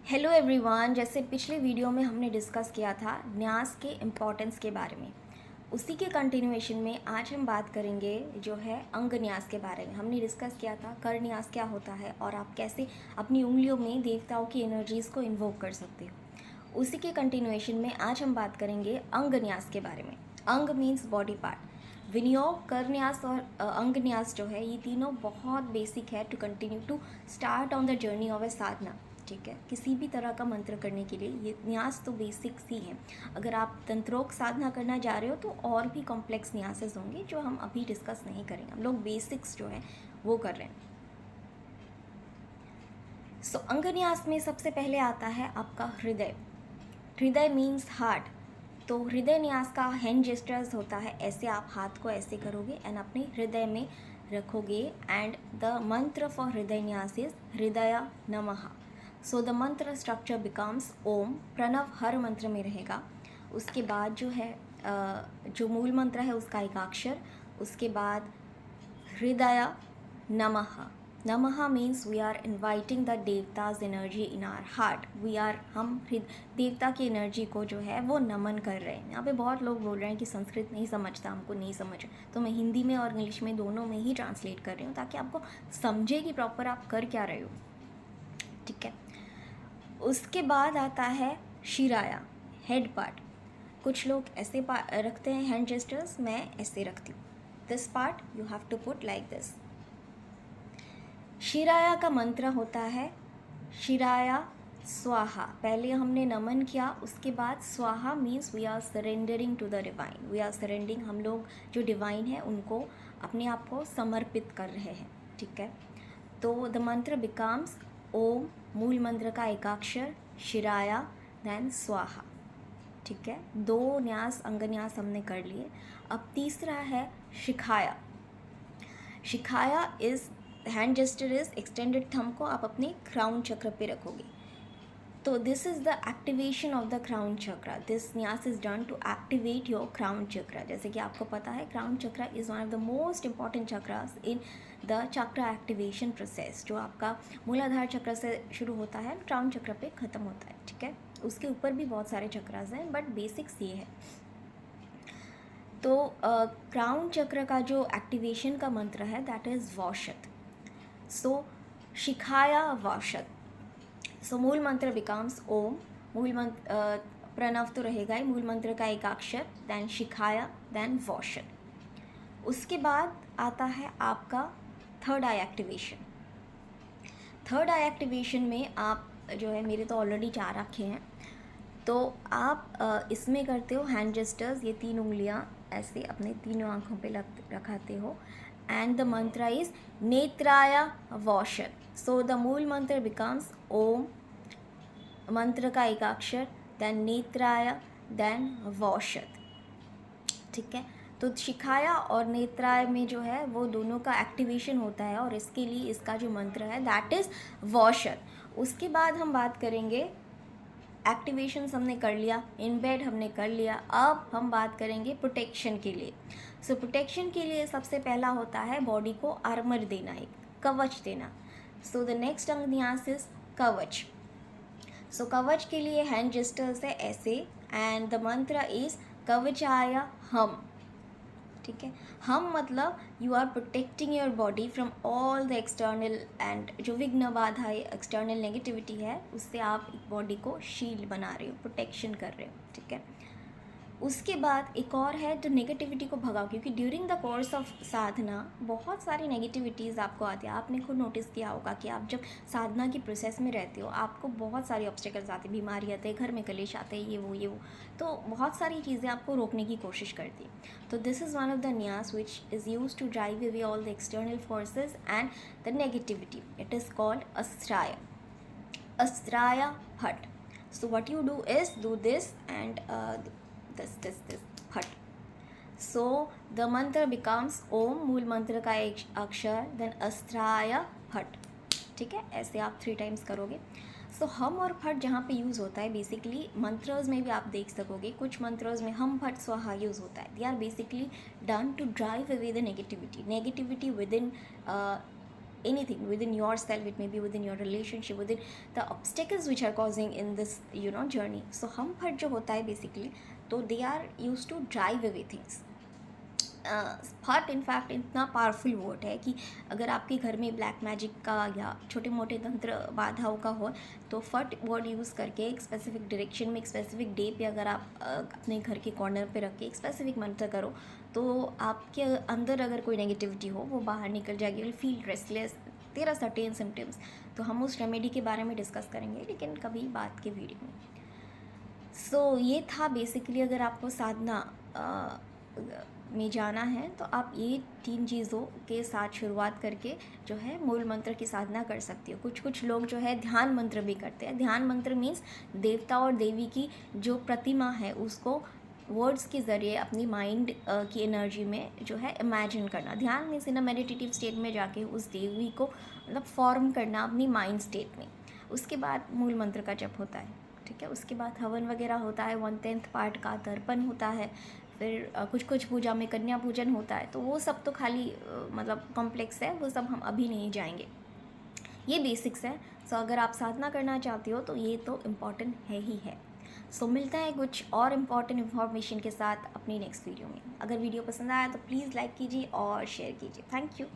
Hello everyone. जैसे पिछले video में हमने डिस्कस किया था न्यास के इम्पोर्टेंस के बारे में, उसी के कंटिन्यूएशन में आज हम बात करेंगे जो है अंग न्यास के बारे में। हमने डिस्कस किया था कर न्यास क्या होता है और आप कैसे अपनी उंगलियों में देवताओं की एनर्जीज़ को इन्वोक कर सकते हो। उसी के कंटिन्यूएशन में आज हम बात करेंगे अंग न्यास के बारे में। अंग मीन्स बॉडी पार्ट। विनियोग, कर न्यास और अंग न्यास जो है, ये तीनों बहुत बेसिक है to continue to start on the journey of a sadhana. ठीक है, किसी भी तरह का मंत्र करने के लिए ये न्यास तो बेसिक्स ही हैं। अगर आप तंत्रोक्त साधना करना जा रहे हो तो और भी कॉम्प्लेक्स न्यासेस होंगे जो हम अभी डिस्कस नहीं करेंगे। हम लोग बेसिक्स जो है वो कर रहे हैं। सो अंग न्यास में सबसे पहले आता है आपका हृदय। हृदय मीन्स हार्ट। तो हृदय न्यास का हैंड जेस्टर्स होता है, ऐसे आप हाथ को ऐसे करोगे एंड अपने हृदय में रखोगे। एंड द मंत्र फॉर हृदय न्यास इज हृदय नमः। सो द मंत्र स्ट्रक्चर बिकम्स ओम। प्रणव हर मंत्र में रहेगा। उसके बाद जो है जो मूल मंत्र है उसका एकाक्षर। उसके बाद हृदय नमः। नमः means we are inviting the देवताज एनर्जी इन आवर हार्ट। हम देवता की एनर्जी को जो है वो नमन कर रहे हैं। यहाँ पे बहुत लोग बोल रहे हैं कि संस्कृत नहीं समझता, हमको नहीं समझ, तो मैं हिंदी में और इंग्लिश में दोनों में ही ट्रांसलेट कर रही हूँ ताकि आपको समझे कि प्रॉपर आप कर क्या रहे हो। ठीक है, उसके बाद आता है शिराया, हेड पार्ट। कुछ लोग ऐसे रखते हैं हैंड जेस्टर्स, मैं ऐसे रखती हूँ। This part you have to put like this. शिराया का मंत्र होता है शिराया स्वाहा। पहले हमने नमन किया, उसके बाद स्वाहा means we are surrendering to the divine. We are surrendering, हम लोग जो डिवाइन है उनको अपने आप को समर्पित कर रहे हैं। ठीक है, तो द मंत्र बिकम्स ओम, मूल मंत्र का एकाक्षर, शिराया, देन स्वाहा। ठीक है, दो न्यास अंगन्यास हमने कर लिए। अब तीसरा है शिखाया। शिखाया is hand gesture is extended thumb को आप अपने क्राउन चक्र पे रखोगे। तो this is the activation of the crown chakra. This nyasa is done to activate your crown chakra. जैसे कि आपको पता है crown chakra is one of the most important chakras in the chakra activation process. जो आपका मूलाधार चक्र से शुरू होता है, क्राउन चक्र पे ख़त्म होता है। ठीक है, उसके ऊपर भी बहुत सारे चक्रास हैं बट बेसिक्स ये है। तो क्राउन चक्र का जो एक्टिवेशन का मंत्र है दैट इज़ वौषत। सो शिखाया वौषत। सो मूल मंत्र बिकम्स ओम। मूल मंत्र प्रणव तो रहेगा ही, मूल मंत्र का एकाक्षर, देन शिखाया, देन वौषत। उसके बाद आता है आपका थर्ड आई एक्टिवेशन। थर्ड आई एक्टिवेशन में आप जो है, मेरे तो ऑलरेडी 4 रखे हैं, तो आप इसमें करते हो हैंड जेस्टर्स। ये 3 उंगलियां ऐसे अपने तीनों आँखों पे रखाते हो and the mantra is नेत्राय वौषत। So the मूल मंत्र बिकम्स ओम, मंत्र का एकाक्षर, देन नेत्राय, देन वौषत। ठीक है, तो शिखाया और नेत्राय में जो है वो दोनों का एक्टिवेशन होता है और इसके लिए इसका जो मंत्र है दैट इज़ वौषत। उसके बाद हम बात करेंगे, एक्टिवेशन हमने कर लिया, इन बेड हमने कर लिया, अब हम बात करेंगे प्रोटेक्शन के लिए। सो प्रोटेक्शन के लिए सबसे पहला होता है बॉडी को आर्मर देना, एक कवच देना। सो द नेक्स्ट अंग न्यास इज कवच। सो कवच के लिए हैंड जेस्टर्स है ऐसे एंड द मंत्र इज कवचाय हम। ठीक है, हम मतलब you are protecting your body from all the external and जो विघ्न बाधा एक्सटर्नल नेगेटिविटी है उससे आप बॉडी को शील्ड बना रहे हो, प्रोटेक्शन कर रहे हो। ठीक है, उसके बाद एक और है जो नेगेटिविटी को भगाओ, क्योंकि ड्यूरिंग द कोर्स ऑफ साधना बहुत सारी नेगेटिविटीज़ आपको आती है। आपने खुद नोटिस किया होगा कि आप जब साधना की प्रोसेस में रहते हो आपको बहुत सारी ऑब्स्टेकल्स आते हैं, बीमारी आते हैं, घर में कलेश आते हैं, ये वो, तो बहुत सारी चीज़ें आपको रोकने की कोशिश करती है। तो this is one of the nyasa which is use to drive away all the external forces and the negativity. It is called astraya, astraya bhat. So what you do is do this and this hut. So the mantra becomes ओम, मूल मंत्र का एक अक्षर, then अस्त्राय भट। ठीक है, ऐसे आप 3 times करोगे। सो हम और फट जहाँ पे यूज़ होता है बेसिकली मंत्रों में भी आप देख सकोगे, कुछ मंत्रों में हम फट स्वाहा यूज़ होता है। They are basically done to drive away the negativity within anything within yourself, it may be within your relationship, within the obstacles which are causing in this journey. So hum फट जो होता है basically, तो they are used to drive away things. फट in fact इतना powerful word है कि अगर आपके घर में ब्लैक मैजिक का या छोटे मोटे तंत्र बाधाओं का हो, तो फट वर्ड यूज़ करके एक स्पेसिफिक डायरेक्शन में एक स्पेसिफिक डे पे अगर आप अपने घर के कॉर्नर पे रख के एक स्पेसिफिक मंत्र करो, तो आपके अंदर अगर कोई नेगेटिविटी हो वो बाहर निकल जाएगी. Will feel restless, there are certain symptoms. तो हम उस रेमेडी के बारे में डिस्कस करेंगे, लेकिन कभी बात के वीडियो में. सो ये था बेसिकली, अगर आपको साधना में जाना है तो आप ये 3 चीज़ों के साथ शुरुआत करके जो है मूल मंत्र की साधना कर सकती हो. कुछ लोग जो है ध्यान मंत्र भी करते हैं. ध्यान मंत्र मीन्स देवता और देवी की जो प्रतिमा है उसको वर्ड्स के ज़रिए अपनी माइंड की एनर्जी में जो है इमेजिन करना. ध्यान means in a meditative state में जाके उस देवी को मतलब फॉर्म करना अपनी माइंड स्टेट में. उसके बाद मूल मंत्र का जप होता है, ठीक है. उसके बाद हवन वगैरह होता है, 1/10 पार्ट का तर्पण होता है. फिर कुछ पूजा में कन्या पूजन होता है. तो वो सब तो खाली मतलब कॉम्प्लेक्स है, वो सब हम अभी नहीं जाएंगे. ये बेसिक्स है. सो अगर आप साधना करना चाहते हो तो ये तो इम्पॉर्टेंट है ही है. सो मिलता है कुछ और इम्पॉर्टेंट इन्फॉर्मेशन के साथ अपनी नेक्स्ट वीडियो में. अगर वीडियो पसंद आया तो प्लीज़ लाइक कीजिए और शेयर कीजिए. Thank you.